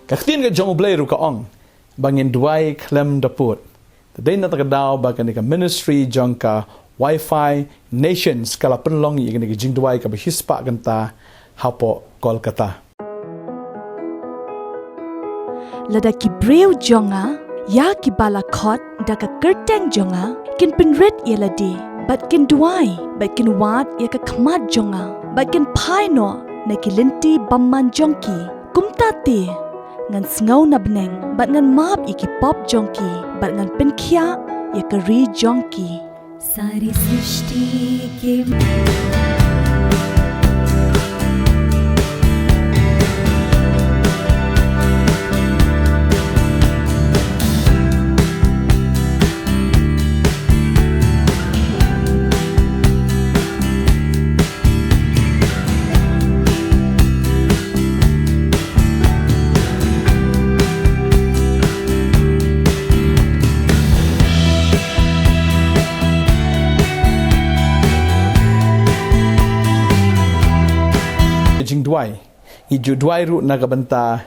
Kaktin ke jong blay ru ka ong bangin duai klem daput. Tadai na takadaw bagan ka ministry jong ka Wi-Fi nations kala penlong i ke jing duai ka hispa ganta hapo Kolkata. Lada ki breu jonga ya ki bala khot da ka kerteng jonga kin penret yeladi bat kin duai bat kin wat ya ka khmat jonga bat kin phai no na ki linti bamman jongki kumta te ngan sngaw na bneng bat ngan map iki pop jongki bat ngan penkhya ya ka ri jongki सारी सृष्टि के Jing duai iju duai ru na kabanta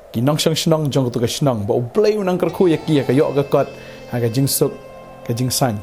ki nong snong jong tu ka snong ba ublay unang karku ya ki ka yo ka kot ha ka jing suk ka jing san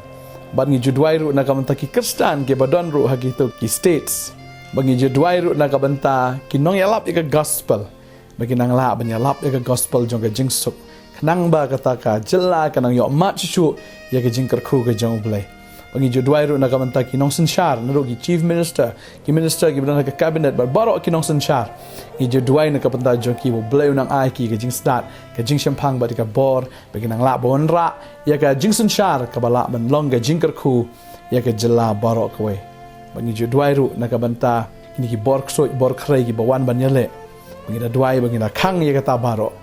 ba ngi ju duai ru na kabanta ki kristan ke badon ru ha ki tu ki states ba ngi ju duai ru na kabanta ki nong yalap ya ka gospel ba ki nang la ban yalap ya ka gospel jong ka jing suk nang ba kata ka jela ka nang yo mat chu ya ka jing karku ka jong ublay Bagi jo duai ru na kamanta ki nong sensyar na ki chief minister ki bidang ka cabinet barok ki nong sensyar ki jo duai na kapanta jo ki bo bleu nang ai ki jing start ka jing champang ba ka bor bagi nang la bon ra ya ka jing sensyar ka bala ban long ka jing kerku ya ka jela barok we bagi jo duai ru na kapanta ki bor ksoi bor khrei ki bawan ban yale bagi da duai bagi na khang ya ka ta barok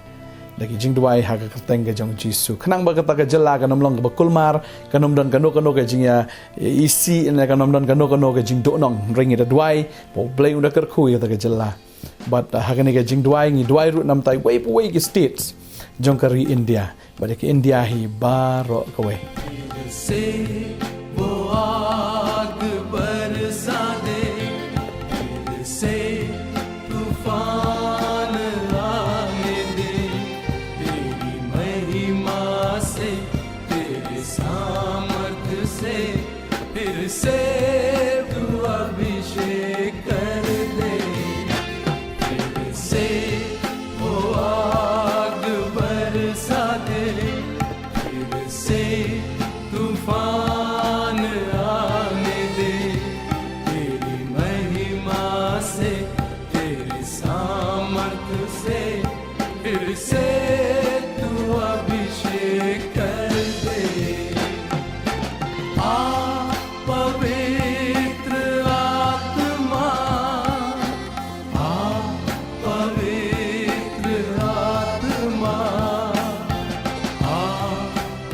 lagi jing duai ha ka teng ka jong jisu khnang ba ka ta ka jela ka nomlong ka kulmar ka nomdon ka no ka jing ya isi in ka nomdon ka no ka jing do nong ring ida duai bo blai unda kar khu ya ta ka jela but ha ka ni ka jing duai ngi duai ru nam tai wei wei ki states jong ka ri India ba ki India hi baro ka we से वो आग बरसा दे फिर से तूफान आने दे तेरी महिमा से तेरे सामर्थ्य से फिर से तू अभिषेक कर दे फिर से वो आग बरसा दे फिर से तूफान आने दे तेरी महिमा से तेरे सामर्थ्य से फिर से तू अभिषेक कर दे आ पवित्र आत्मा आ पवित्र आत्मा आ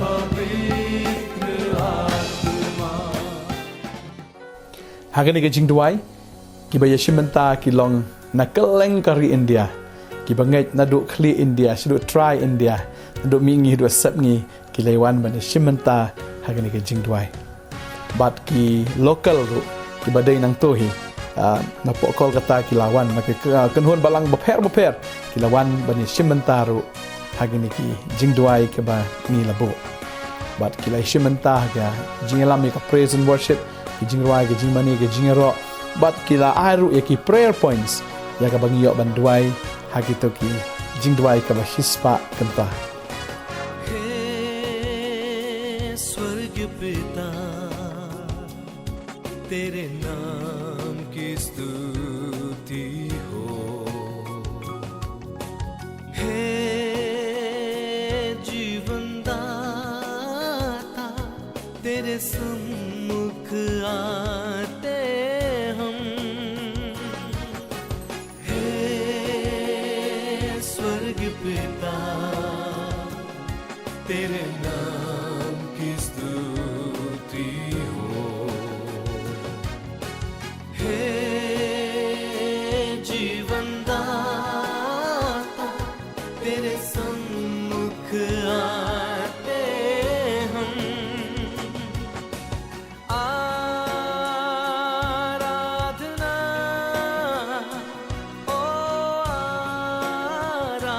पवित्र आत्मा Hagani ke jing duai ki ba yashimenta ki long na keleng kari India ki bangai na do kli India sido try India do mingi do sep ngi ki lewan ban yashimenta hagani ke jing duai bat ki local ru ki badai nang tohi na po Kolkata ki lawan na ki kenhun balang beper ki lawan ban yashimenta ru hagani ki jing duai ke ba ni labo bat ki la yashimenta ga jing lam ka praise and worship ki jing ruai ki jing mani ki jing ro bat kila airu ya ki prayer points ya ka bangi yo banduai hagi to ki jing duai ka ba hispa kanta हे स्वर्ग पिता तेरे नाम की स्तुति हो हे जीवन दाता तेरे सम्मुख आते हम हे स्वर्ग पिता तेरे नाम की स्तुति हो हे जीवन दाता तेरे सम्मुख आते हम आराधना ओ आराधना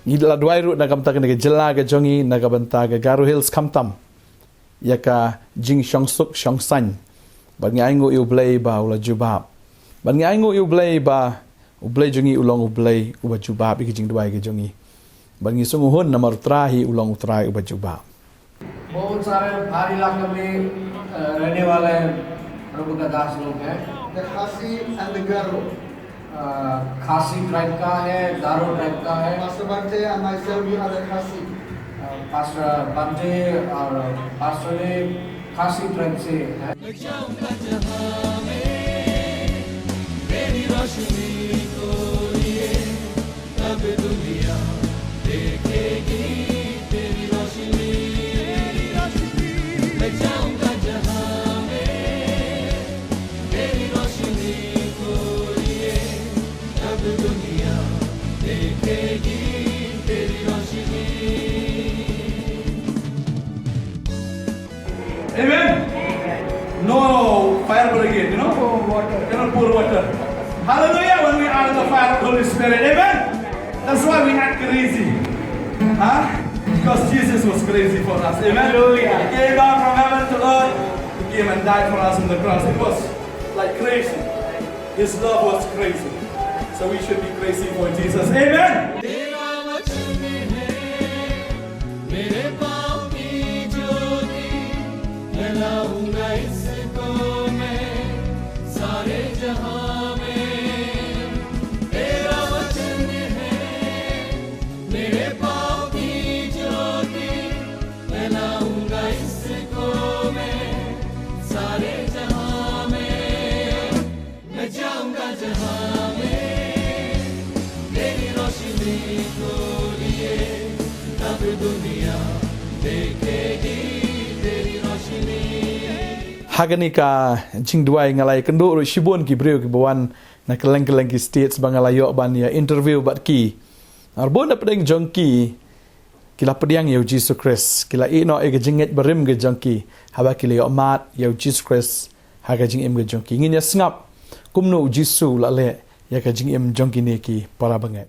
Ngidla duai ru nagabanta ka jela ga jongi nagabanta ga Garu Hills kamtam. Yaka jing shong suk shong san. Ban ngai ngo yu blay ba ula jubab. Ban ngai ngo yu blay ba ublay jongi ulong ublay uba jubab iki jing duai ga jongi. Ban ngi sungu hun namar trahi ulong utrai uba jubab. बहुत सारे पहाड़ी इलाके में रहने वाले प्रभु का दास लोग हैं. The Khasi and the Garo. खासी ट्राइब का है, गारो ट्राइब का है. Pastor Bantei and myself we are the Khasi. Pastor Bantei और Pastor ने खासी ट्राइब से है. जाऊंगा जहां में तेरी रोशनी को लिए तब दुनिया देखेगी तेरी रोशनी. मैं जाऊंगा जहां में तेरी रोशनी को लिए तब दुनिया देखेगी तेरी रोशनी. Amen. No fire brigade, you know, water. Cannot pour water. Hallelujah. When we are in the fire of the Holy Spirit, amen. That's why we act crazy, huh? Because Jesus was crazy for us, amen. Hallelujah. He came down from heaven to earth. He came and died for us on the cross. It was like crazy. His love was crazy. So we should be crazy for Jesus, amen. तेरा वचन है मेरे पाँव की ज्योति. जलाऊंगा इसको मैं सारे जहां में. तेरा वचन है मेरे पाँव की ज्योति. जलाऊंगा इसको मैं सारे जहां में. मैं जाऊंगा जहां में तेरी रोशनी को लिए तब दुनिया देखेगी तेरी रोशनी. Hagani ka jing duai ngalai kendo ro shibon ki breu ki bawan na keleng ki states bangalayo ban ya interview bat ki. Arbon na pedeng jongki kila pediang yau Jesus Christ kila ino e jinget berim ge jongki haba kila yo mat yau Jesus Christ haga jing em ge jongki nginya sngap kumno jisu la le ya ka jing em jongki ne ki para bangai.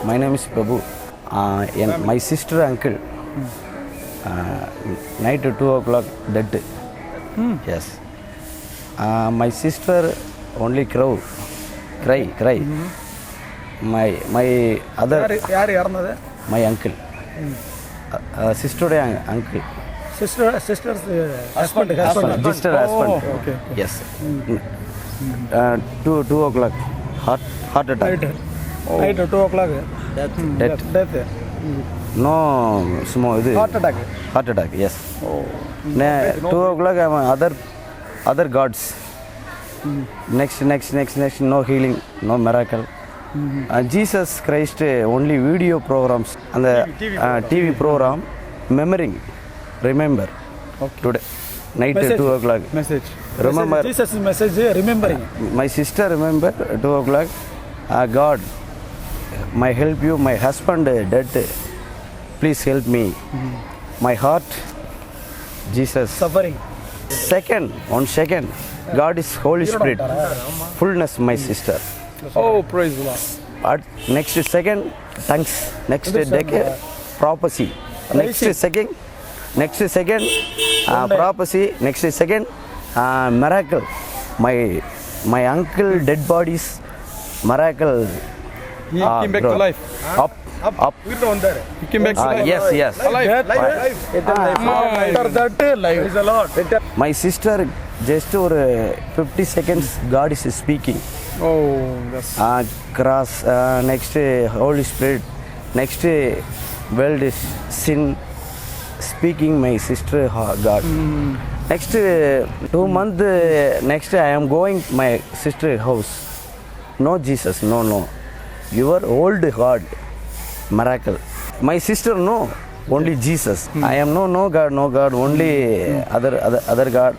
My name is Prabhu. And my sister uncle, night at 2 o'clock dead. Yes. My sister only cry. My other my uncle. Sister uncle. Sister's husband. Sister husband. Okay. Yes. 2 o'clock heart attack. Night at 2 o'clock. Death. No small Heart attack, yes. 2 o'clock other gods. Next, no healing, no miracle. Jesus Christ only video programs and the TV program remember today night Message. 2 o'clock. Message. Remember Jesus' message, remembering. My sister remember 2 o'clock. God, my help you, my husband dead. Please help me. My heart, Jesus. Suffering. One second, God is Holy Spirit. Fullness, my sister. Oh, praise the Lord. At next second, thanks. Next decade, prophecy. Next second, prophecy. Next second, miracle. My uncle dead bodies, miracle. He came back to life. Up. We don't there. He came back to life. Yes. Life. After that, life is a lot. My sister, just 50 seconds, God is speaking. Oh, that's Cross, next Holy Spirit, next world is sin, speaking my sister God. Next 2 months, next I am going my sister house. No Jesus, no. Your old God, miracle. My sister no, only Jesus. I am no God, only other God.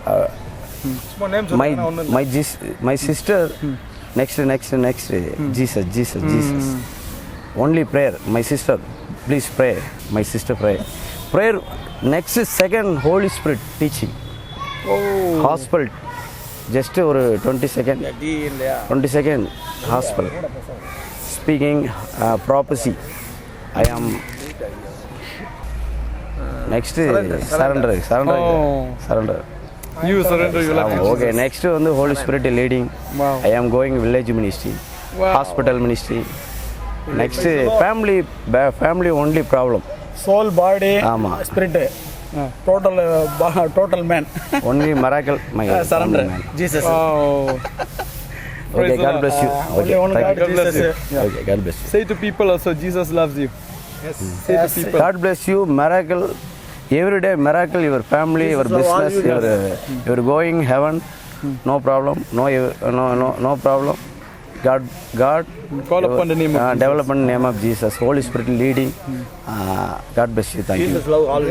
My sister, next Jesus. Only prayer. My sister, please pray. My sister pray. Prayer next is second Holy Spirit teaching. Hospital. Just over 20 second. 20 second hospital. Speaking prophecy. I am next surrender. Surrender. You surrender your life to Okay, Jesus. next on the Holy Spirit leading. Wow. I am going village ministry, Wow. hospital ministry. Next family only problem. Soul, body, Ama. spirit, total man. Only miracle. My Surrender. man. Jesus. Wow. Okay, the God Lord. bless you. Only Okay, one thank God, you. God bless Jesus. you. Okay, God bless you. Say to people also, Jesus loves you. Say Yes. to people. God bless you. Miracle. Every day miracle. Your family, your Jesus love all business. you You're going heaven. No problem. No problem. God. Call upon the name of Jesus. Development name of Jesus. Holy Spirit leading. God bless you. Thank you. Jesus love all you.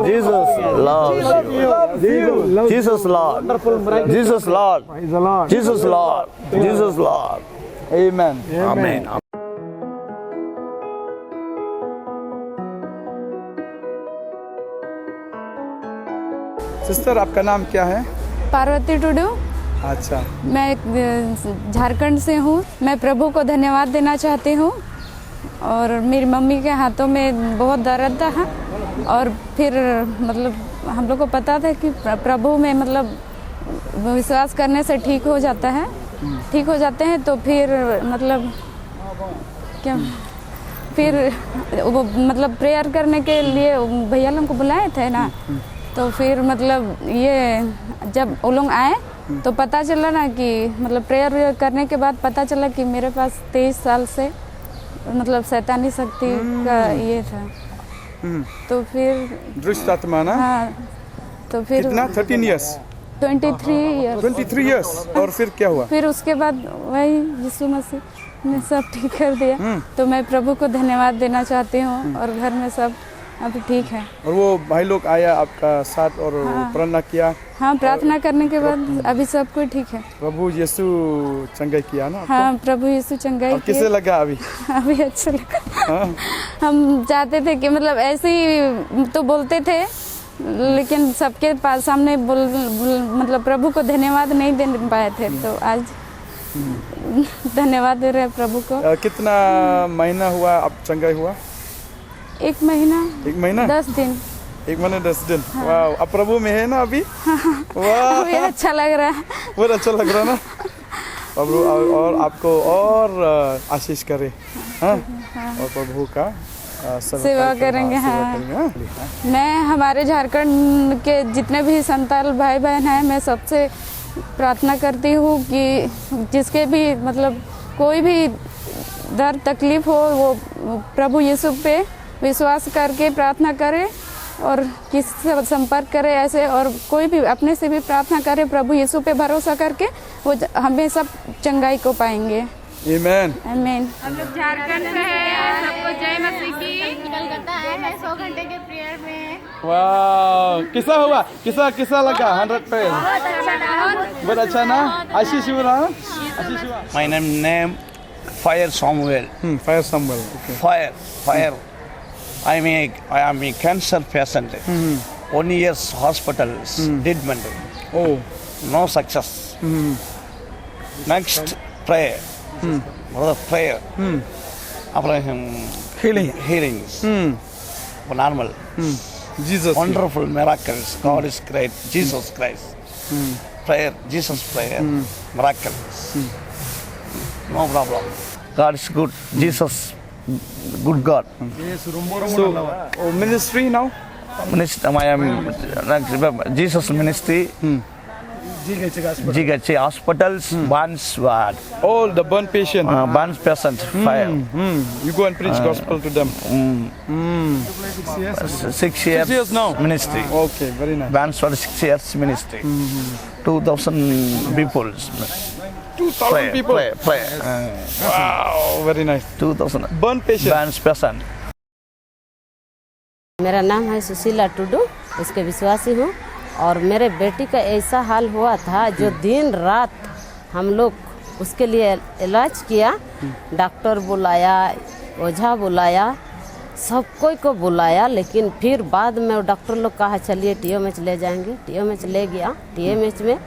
Jesus loves you. Jesus Lord. Jesus Lord. Jesus Lord. Jesus Lord. Amen. Amen. Sister आपका नाम क्या है? पार्वती टुडू। अच्छा, मैं झारखंड से हूँ। मैं प्रभु को धन्यवाद देना चाहती हूँ। और मेरी मम्मी के हाथों में बहुत दर्द था और फिर मतलब हम लोग को पता था कि प्रभु में मतलब विश्वास करने से ठीक हो जाता है, ठीक हो जाते हैं। तो फिर मतलब क्या फिर वो मतलब प्रेयर करने के लिए भैया लोग को बुलाए थे ना। तो फिर मतलब ये जब वो लोग आए तो पता चला ना कि मतलब प्रेयर करने के बाद पता चला कि मेरे पास 23 साल से मतलब शैतानी शक्ति का ये था। तो फिर दुष्ट आत्मा ना? हाँ, तो फिर कितना? 13 years? 23 ईयर 23 years? और फिर क्या हुआ? फिर उसके बाद वही यीशु मसीह ने सब ठीक कर दिया। तो मैं प्रभु को धन्यवाद देना चाहती हूँ और घर में सब अभी ठीक है। और वो भाई लोग आया आपका साथ और प्रार्थना किया? हाँ, प्रार्थना करने के बाद अभी सब कुछ ठीक है। प्रभु यीशु चंगाई किया ना आपको? हाँ, प्रभु यीशु चंगाई अब किसे लगा अभी? अभी अच्छा लगा। हम चाहते थे कि मतलब ऐसे ही तो बोलते थे लेकिन सबके पास सामने मतलब प्रभु को धन्यवाद नहीं दे पाए थे। तो आज धन्यवाद दे रहे हैं प्रभु को। कितना महीना हुआ अब चंगाई हुआ? 1 महीना 10 दिन। 1 महीना 10 दिन। वाह, अब प्रभु में है ना अभी? वाह, अभी अच्छा लग रहा है। बहुत अच्छा लग रहा है ना? प्रभु और आपको और आशीष करे। हाँ? और प्रभु का सेवा करेंगे। हाँ, मैं हमारे झारखंड के जितने भी संताल भाई बहन हैं, मैं सबसे प्रार्थना करती हूँ कि जिसके भी मतलब कोई भी दर्द तकलीफ हो वो प्रभु यीशु पे विश्वास करके प्रार्थना करे और किसी से संपर्क करे ऐसे। और कोई भी अपने से भी प्रार्थना करे, प्रभु यीशु पे भरोसा करके वो हमेशा चंगाई को पाएंगे। आमीन। आमीन। हम लोग झारखंड से हैं। सबको जय मसीह की। कोलकाता है मैं 100 घंटे के प्रेयर में। वाह, किसा हुआ? किसा लगा? 100 पे बहुत अच्छा ना? आशीष हुआ? आशीष हुआ? My name Fire Samuel. Fire Samuel. Okay. Fire. I am a cancer patient. 1 year hospital treatment. Oh. No success. Next prayer. Brother prayer. After healings. Normal. Jesus. Wonderful miracles. God is great. Jesus Christ. Prayer. Jesus prayer. Miracles. No problem. God is good. Jesus. Good God. So, ministry now? Ministry, I am Jesus ministry. GH hospitals, burns ward. All the burn patient. Burns patient. Fire. You go and preach gospel to them. 6 years now. Ministry. Okay, very nice. Burns ward 6 years ministry. 2,000 people. 2,000 people. Prayer. Wow, very nice. 2,000. Burn patient. Burns patient. मेरा नाम है सुशीला टुडू, इसके विश्वासी हूँ। और मेरे बेटी का ऐसा हाल हुआ था जो दिन रात हम लोग उसके लिए इलाज किया, डॉक्टर बुलाया, ओझा बुलाया, सब कोई को बुलाया, लेकिन फिर बाद में डॉक्टर लोग कहा चलिए TMH ले जाएंगे। TMH ले गया। TMH में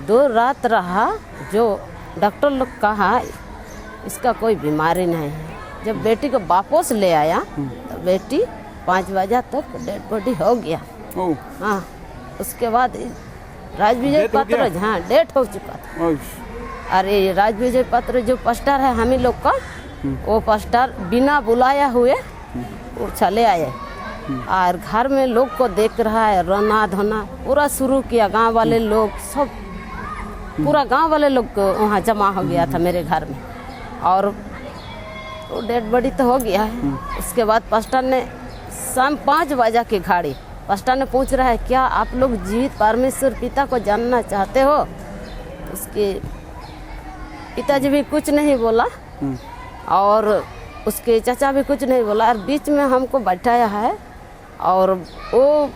2 रात रहा। जो डॉक्टर लोग कहा इसका कोई बीमारी नहीं है। जब बेटी को वापस ले आया तो बेटी 5 बजे तक डेड बॉडी हो गया। हाँ, उसके बाद राजविजय पत्र, हाँ, डेट हो चुका था। अरे राजविजय पत्र जो पास्टर है हम ही लोग का, वो पास्टर बिना बुलाया हुए वो चले आए और घर में लोग को देख रहा है, रोना धोना पूरा शुरू किया। गांव वाले लोग सब, पूरा गांव वाले लोग वहाँ जमा हो गया था मेरे घर में, और वो डेड बॉडी तो हो गया है। उसके बाद पास्टर ने शाम 5 बजे की घड़ी, पास्टर ने पूछ रहा है क्या आप लोग जीवित परमेश्वर पिता को जानना चाहते हो? उसके पिताजी भी कुछ नहीं बोला और उसके चाचा भी कुछ नहीं बोला, और बीच में हमको बैठाया है और वो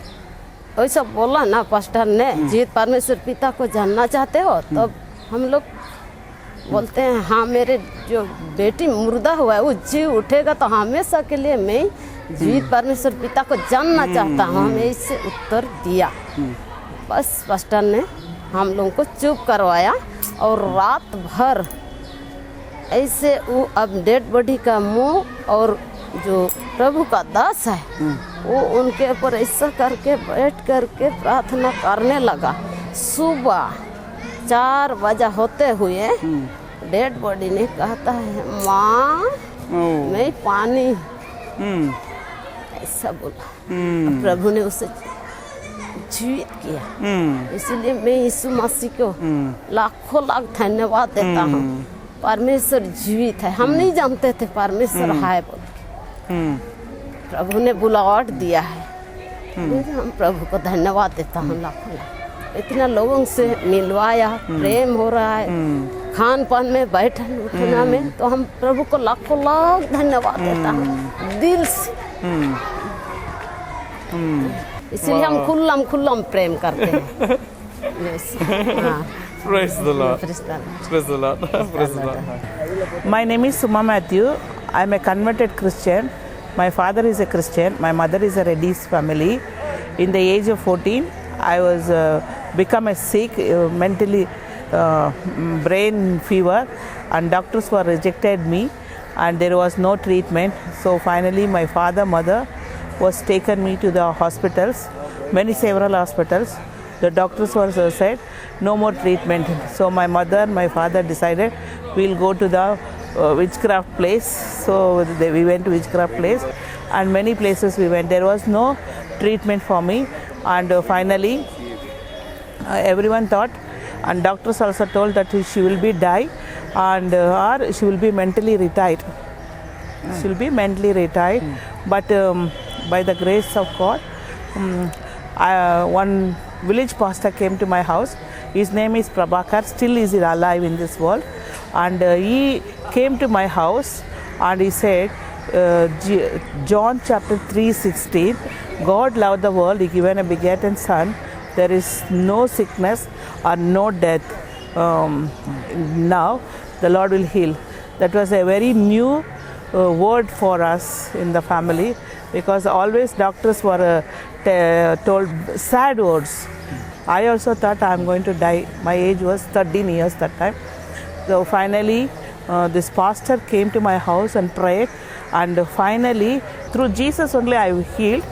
वैसा बोला ना पास्टर ने, जीवित परमेश्वर पिता को जानना चाहते हो? तब हम लोग बोलते हैं हाँ, मेरे जो बेटी मुर्दा हुआ है वो जी उठेगा तो हमेशा के लिए मैं जीवित परमेश्वर पिता को जानना चाहता हूँ। हमें इससे उत्तर दिया। बस पास्टर ने हम लोगों को चुप करवाया और रात भर ऐसे वो अब डेड बॉडी का मुंह और जो प्रभु का दास है वो उनके ऊपर ऐसा करके बैठ करके प्रार्थना करने लगा। सुबह 4 बजे होते हुए डेड बॉडी ने कहता है माँ मैं पानी, ऐसा बोला। प्रभु ने उसे जीवित किया। इसलिए मैं यीशु मसीह को लाखों लाख धन्यवाद देता हूँ। परमेश्वर जीवित है, हम नहीं जानते थे परमेश्वर है बोल के, प्रभु ने बुलावट दिया है। हम प्रभु को धन्यवाद देता हूँ लाखों लाख। इतना लोगों से मिलवाया, प्रेम हो रहा है, खान पान में बैठन उठना में, तो हम प्रभु को लाखों लाख धन्यवाद देता हूँ दिल से। इसलिए हम खुल्लम प्रेम करते हैं। Praise the Lord. Praise the Lord. Praise the Lord. My name is Suma Matthew. I am a converted Christian. My father is a Christian. My mother is a Reddy's family. In the age of 14, I was become a sick, mentally brain fever, and doctors were rejected me, and there was no treatment. So finally, my father, mother was taken me to the hospitals, several hospitals. The doctors were said no more treatment. So my mother, my father decided we'll go to the witchcraft place. So we went to witchcraft place, and many places we went. There was no treatment for me, and finally everyone thought, and doctors also told that she will be die, and or she will be mentally retired. She will be mentally retired. But by the grace of God, one village pastor came to my house. His name is Prabhakar, still is alive in this world, and he came to my house and he said, John chapter 3:16, God loved the world, he given a begotten son, there is no sickness or no death. Now the Lord will heal. That was a very new word for us in the family, because always doctors were told sad words. I also thought I am going to die. My age was 13 years that time. So finally this pastor came to my house and prayed, and finally through Jesus only I was healed.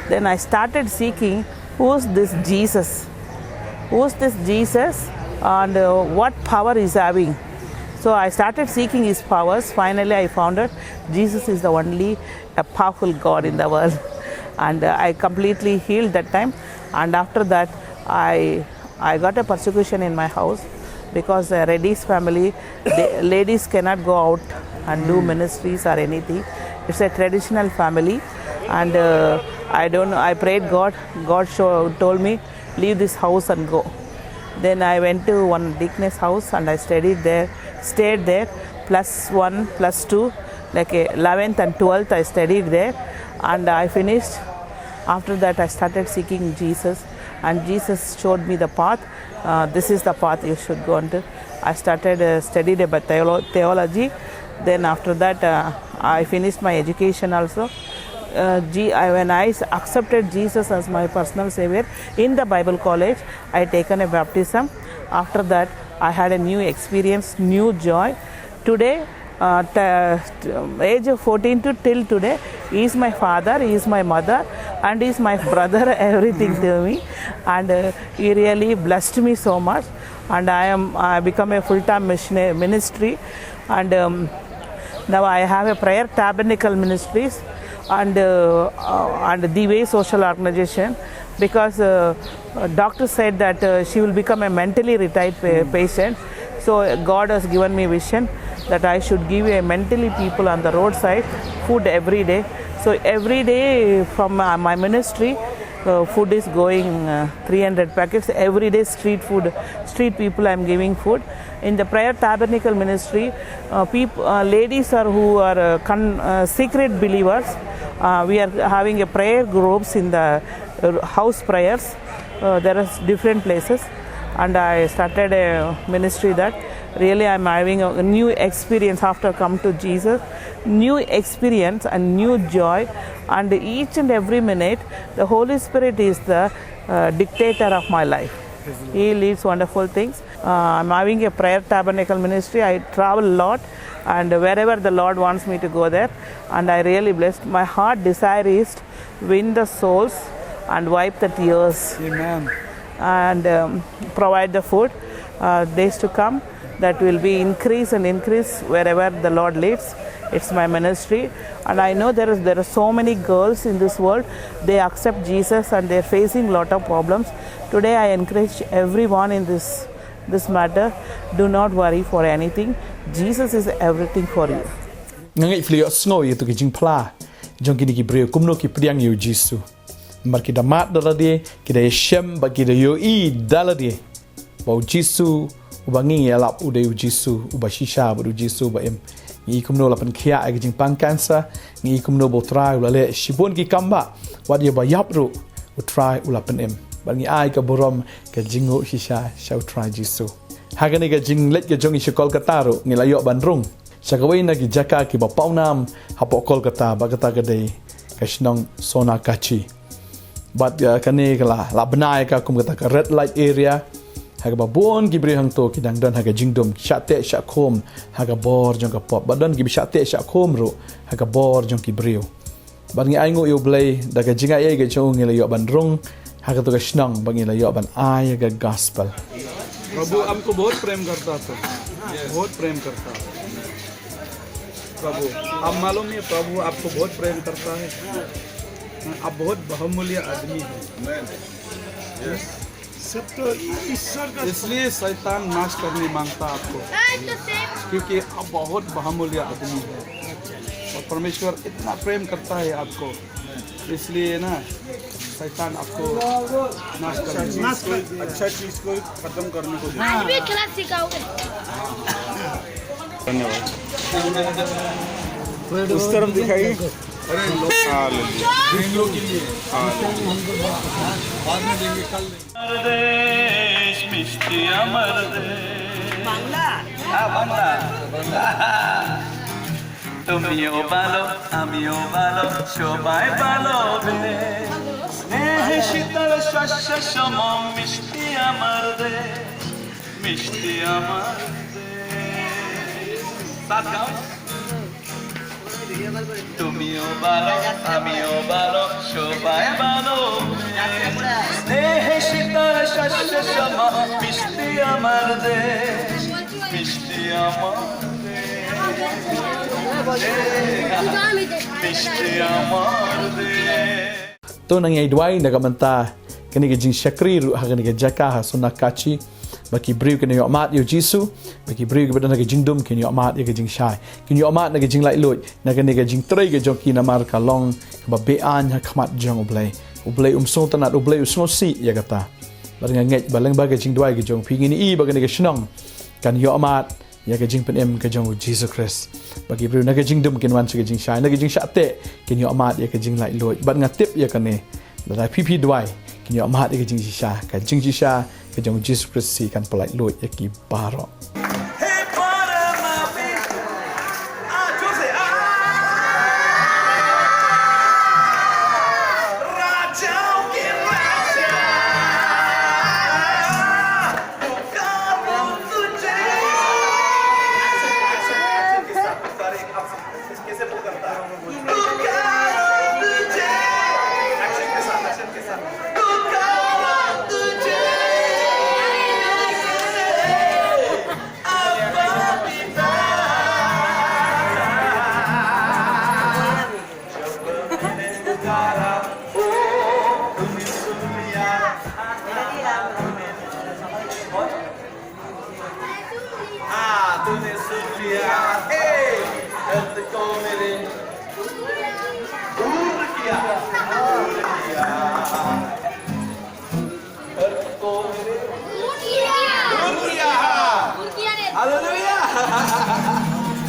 Then I started seeking, who's this Jesus? Who's this Jesus, and what power is having? So I started seeking his powers. Finally I found out Jesus is the only powerful God in the world. And I completely healed that time. And after that I got a persecution in my house, because Reddy's family, ladies cannot go out and do ministries or anything. It's a traditional family, and I prayed God. God told me, leave this house and go. Then I went to one deaconess house and I stayed there, +1, +2, like 11th and 12th I studied there, and I finished. After that I started seeking Jesus, and Jesus showed me the path. This is the path you should go on to. I started studied about theology. Then after that I finished my education also. When I accepted Jesus as my personal savior in the Bible college, I taken a baptism. After that, I had a new experience, new joy. Today, age of 14 to till today, he is my father, he is my mother, and he is my brother, everything to me. And he really blessed me so much. And I become a full-time ministry. And now I have a prayer tabernacle ministries and the way social organization, because doctor said that she will become a mentally retired patient. So God has given me vision that I should give a mentally people on the roadside food every day. So every day from my ministry, food is going 300 packets every day. Street food, street people I am giving food. In the prayer tabernacle ministry, ladies who are secret believers, we are having a prayer groups in the house prayers. There are different places, and I started a ministry that really I'm having a new experience after come to Jesus, new experience and new joy. And each and every minute, the Holy Spirit is the dictator of my life. He leads wonderful things. I'm having a prayer tabernacle ministry. I travel a lot, and wherever the Lord wants me to go there, and I really blessed. My heart desire is to win the souls and wipe the tears. Amen. And provide the food. Days to come, that will be increase and increase wherever the Lord leads. It's my ministry, and I know there are so many girls in this world. They accept Jesus and they're facing lot of problems. Today I encourage everyone in this matter. Do not worry for anything. Jesus is everything for you. Ngai flio sngo itu ki jing pla jong kini ki breu kumno ki priang yu jisu mar ki damat dalade ki da shem ba ki da yo I dalade ba jisu ubangi alap ude jisu ubashisha ba jisu ba em ngi kumno lapan khia ai jing pang cancer ngi kumno bo try ulale shibon ki kamba wat ye ba yapru u try ulapan em ba ngi ai ka borom ka jingo shisha shau try jisu hagani ka jing let ka jong I Kolkata ro ngi layo banrung Sakaway na gijaka ki bapawnam hapo Kolkata bagata kadai kashnong sona kachi. But kani kala labnai ka kum kata ka red light area haga babon gibri hang to kidang don haga jingdom shate shakom haga bor jong ka pop badon gibi shate shakom ro haga bor jong ki brio. Ban ngi aingo yo blay daga jinga ye ga chong ngi yo bandrung haga to kashnong bangi la yo ban ay ga gospel. प्रभु हमको बहुत प्रेम करता था, बहुत प्रेम करता है प्रभु। आप मालूम है प्रभु आपको बहुत प्रेम करता है। आप बहुत बहुमूल्य आदमी हैं। सब तो ईश्वर का, इसलिए शैतान नाश करने मांगता आपको, क्योंकि आप बहुत बहुमूल्य आदमी हैं और परमेश्वर इतना प्रेम करता है आपको, इसलिए ना शैतान आपको नाश करने, अच्छा चीज को खत्म करने को आज भी क्लास सिखाओगे। धन्यवाद। उस तरफ दिखाइए। अरे लोग लोग के लिए बाद में देंगे कल। देश मिष्टी अमर देश बांग्ला बांग्ला तुमियो बालो आमियो बालो शोभाय बालो स्नेह शीतल श्वास सम मिष्टी अमर देश मिष्टी अमर देश साथ गाओ तुमियो बालो आमियो बालो शोभाय बालो स्नेह शीतल श्वास सम मिष्टी अमर देश मिष्टी अमर to nang ai duai na gamanta kani gajing shakri ru ha kani gajaka ha sunakachi baki briu kani yomat yo jisu baki briu ke badan gajing dum kani yomat ye gajing shai kani yomat na gajing lai loi na kani gajing trai ge joki na mar ka long ba be an ha khmat jong ublei umsong tanat ublei usngo si ya kata bar ngai baleng ba gajing duai ge jong phingini I ba kani ge shnong kan yomat ya gajing pen em ka jong Jesus Christ bagi bru na gajing dum kin wan che gajing shai na gajing shate kin yo amat ya gajing lai loi bat ngatip ya kane la pp dwai kin yo amat ya gajing shisha ka jing shisha ka jong Jesus Christ si kan polai loi ya ki baro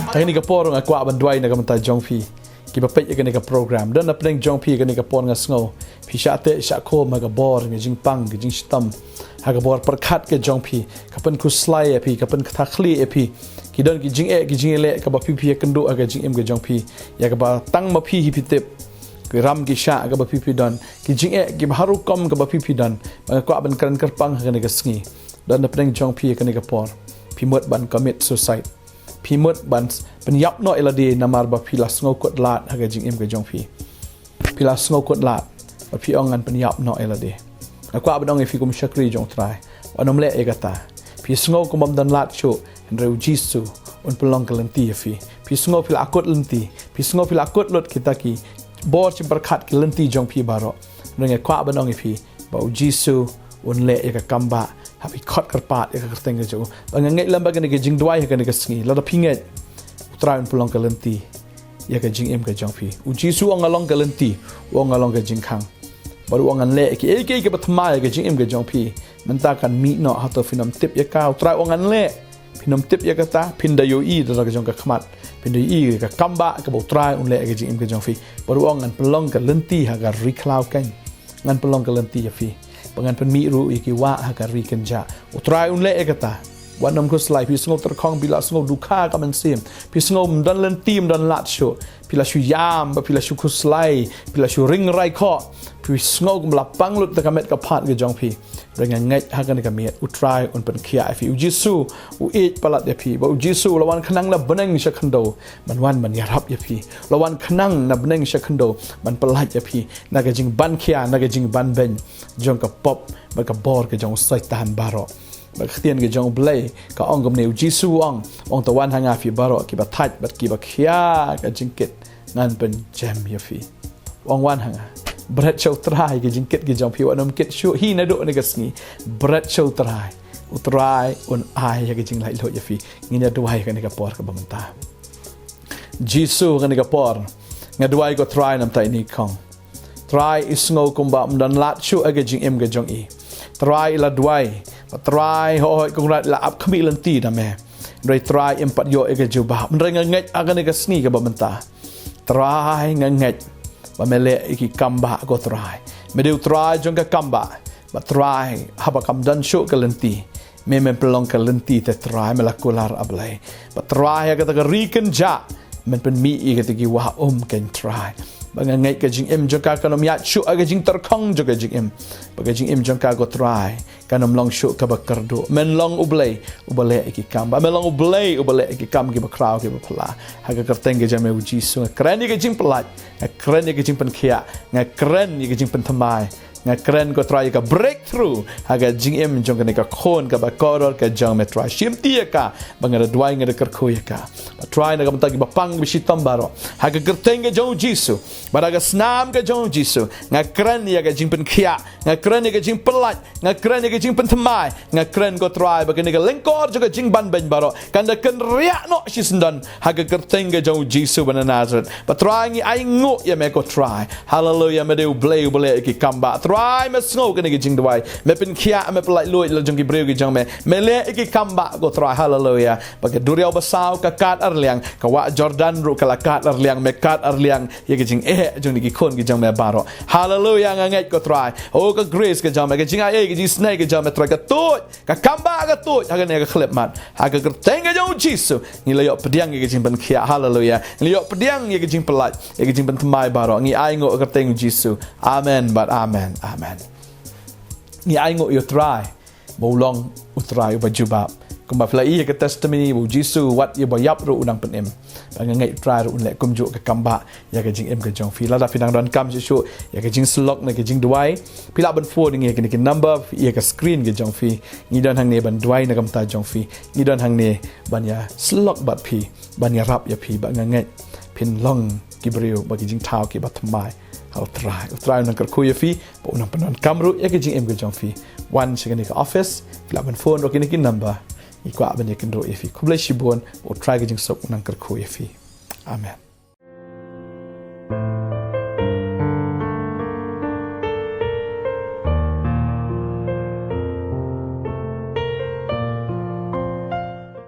Tadi ni kapor ngak kuat bandwai nak mentai jong pi. Kita pek ikan ni program. Dan apa yang jong pi ikan ni kapor ngak snow. Pi syate syakko maga bor ngak jing pang ngak jing stam. Haga bor perkat ke jong pi. Kapan ku slai pi, kapan takli pi. Kidon ki jing ele ka ba pi kendo aga jing em ke jong pi. Ya ka ba tang ma pi hi tip. Ki ram ki sya ka ba pi don. Ki jing ki haru kom ka ba pi don. Maga kuat ban keran kerpang ka ni ka sngi. Dan apa yang jong pi ikan ni kapor. Pi mot ban commit suicide. Pimut ban penyap no elade namar ba pilas ngau kot lat haga jing em ke jong pi pilas ngau kot lat ba pi ongan penyap no elade aku abdong efi kum syakri jong trai onom le egata pi ngau kum dan lat sho reu jisu un pelong kelenti efi pi ngau pil akut lenti pi ngau pil akut lot kita ki bor ci berkat kelenti jong pi baro nang aku abdong efi ba jisu un le ega kamba happy cut kerpat ya kerteng jo bangangai lamba kan ke jing dwai kan ke sngi la da pinget utraun pulong ke lenti ya ke jing em ke jong pi uji su ong along ke lenti ong along ke jing khang baru ong an le ke ke patma ya ke jing em ke jong pi menta kan mi no hato finam tip ya ka utrai ong an le finam tip ya kata pinda yo i da ke jong ka khmat pinda i ke kamba ke utrai un le ke jing em ke jong pi baru ong an pulong ke lenti ha ga recloud kan ngan pulong ke lenti ya pi pangan penmiru iki wa hakari kenja utrai unle ekata wanam ko slai pi sngo terkhong bila sngo duka ka man sim pi sngo dan len tim dan lat sho pila shu yam ba pila shu kuslai pila shu ring rai kho pi sngo kum lapang lut ta kamet ka phat ge jong pi renga ngai hakan ka miet utrai un pen khia fi ujisu u ej palat ya pi ba ujisu lawan khanang na beneng sha khando man wan man yarap ya pi lawan khanang na beneng sha khando man palat ya pi na ga jing ban khia na ga jing ban ben jong ka pop ba ka bor ke jong saitan baro ba khtian ge jong blai ka ong gam ne ujisu ong tawan hanga fi baro ki ba thaj ba ki ba khia ka jing ket ngan pen jam ya fi ong wan hanga berat show try ke jingkit ke jong pi wanam kit show hi na do ne gasni berat show try utrai un ai ya ke jing lai lo ya fi ngina duai ka ne ka por ka bamanta jisu ka ne ka por ngaduai ko try nam tai ni kong try is ngo kumba dan lat show aga jing em ga jong i try la duai try ho kong rat la ap khmi lan ti da me rei try empat yo aga juba mren ngai aga ne gasni ka bamanta try ngai Bamele iki kamba go try. Medeu try jong ka kamba. Ba try haba kam dan show ka lenti. Meme pelong ka lenti te try melakular ablay. Ba try ka ta riken ja. Men pen mi i ka ti wa ken try. Ba ngai ka jing em jong ka kanom ya show aga jing terkong jong ka jing em. Ba ka jing em jong ka go try. Kanom long show ka ba kardo. Men long ublay ubale iki kamba. Men long ublay iki kam ki ba kraw ki ba pala. Haga kerteng ke jame uji su keren ke jing pelat. Keren ke jing pen khia. Keren ke jing pen thamai. Keren ko try ka breakthrough. Haga jing em jong ka khon ka ba koror ka jong me try. Shim tia ka bangara duai ngada kerkho ya ka. Ba try na ka mta ki ba pang bishitam baro. Haga kerteng ke jong jisu. Baraga snam ke jong jisu. Keren ya ka jing pen khia. Keren ke jing pelat. Keren ke jing pen thamai. Keren ko try ba ka lengkor juga jing ban ben baro. Kanda ken riak no shisendan. Haga kerteng ke jong jisu bana Nazareth. Ba try ngi ai ngo ya me ko try. Hallelujah me deu bleu bele ki kamba. Try me snow ke jing dwai. Me pen khia me pelai lui la jong ki breu ki jong me. Me le ki kamba ko try. Hallelujah. Ba ke duriau basau ka kat arliang ka wa Jordan ru kala kat arliang me kat arliang ye ki jing jong ki khon ki jong me baro. Hallelujah ngai ko try. O ka grace ke jong me ke jing ai ki jing snake ke jong me try ka tut ka kamba ka tut ha ne ka khlep mat. Ha ka kerteng ke jong jisu. Ni le yo pediang ye ki jing pen khia. Hallelujah. Ni yo pediang ye ki jing pelat ye ki jing pen tmai baro. Ngi ai ngo kerteng jisu. Amen but amen. Amen. Ni ai ngo yo try. Bolong utrai ba jubab. kumba flai ke testimony bu jisu wat ye bayap ru unang pen em ngai try ru le kum ju ke kamba ya ke jing em ke jong fi la da finang don kam jisu ya ke jing slok na ke jing duai pila ban phone ngi ke ni number ya ke screen ke jong fi ni don hang ne ban duai na kam ta jong fi ni don hang ne ban ya slok bat phi ban ya rap ya phi ba ngai pin long ki brio ba ki jing thao ki bat mai how try na kar khu ya fi bo unang pen kamru ya ke jing em ke jong fi one second ke office pila ban phone ro ki ni number ikwa ban yakin ro efi kublai shibon o try gajing sok nang kar khu efi amen